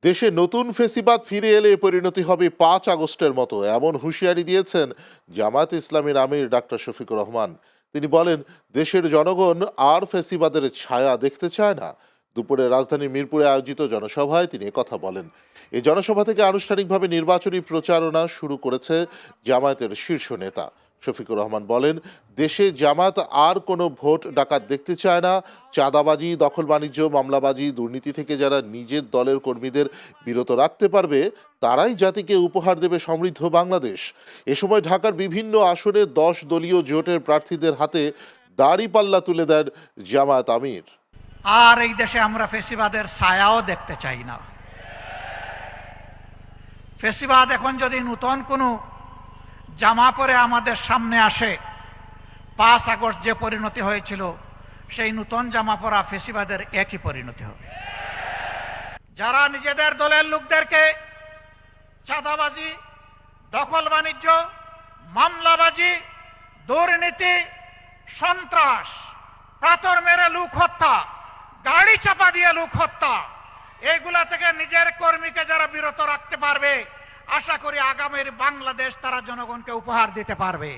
দেশে নতুন ফেসিবাদ ফিরে এলে পরিণতি হবে ৫ আগস্টের মতো, এমন হুঁশিয়ারি দিয়েছেন জামায়াত ইসলামীর আমির ডাক্তার শফিকুর রহমান। তিনি বলেন, দেশের জনগণ আর ফেসিবাদের ছায়া দেখতে চায় না। দুপুরে রাজধানীর মিরপুরে আয়োজিত জনসভায় তিনি কথা বলেন। এই জনসভা থেকে আনুষ্ঠানিকভাবে নির্বাচনী প্রচারণা শুরু করেছে জামায়াতের শীর্ষ নেতা। শফিকুর রহমান বলেন, দেশে জামাত আর কোনো ভোট ডাকাত দেখতে চায় না। চাঁদাবাজি, দখল বাণিজ্য, মামলাবাজি, দুর্নীতি থেকে যারা নিজের দলের কর্মীদের বিরত রাখতে পারবে তারাই জাতিকে উপহার দেবে সমৃদ্ধ বাংলাদেশ। এ সময় ঢাকার বিভিন্ন আসনে ১০ দলীয় জোটের প্রার্থীদের হাতে দাড়িপাল্লা তুলে দেন জামায়াত আমির। আর এই দেশে আমরা ফেসিবাদের ছায়াও দেখতে চাই না। ফেসিবাদ এখন যদি নতুন কোনো জামা পরে আমাদের সামনে আসে, ৫ আগস্ট যে পরিণতি হয়েছিল সেই নতুন জামা পরা ফেসিবাদের একই পরিণতি হবে। যারা নিজেদের দলের লোকদেরকে চাঁদাবাজি, দখল বাণিজ্য, মামলাবাজি, দুর্নীতি, সন্ত্রাস, পাথর মেরে লোক হত্যা, গাড়ি চাপা দিয়ে লোক হত্যা, এইগুলা থেকে নিজের কর্মীকে যারা বিরত রাখতে পারবে, আশা করি আগামীর বাংলাদেশ তারা জনগণকে উপহার দিতে পারবে।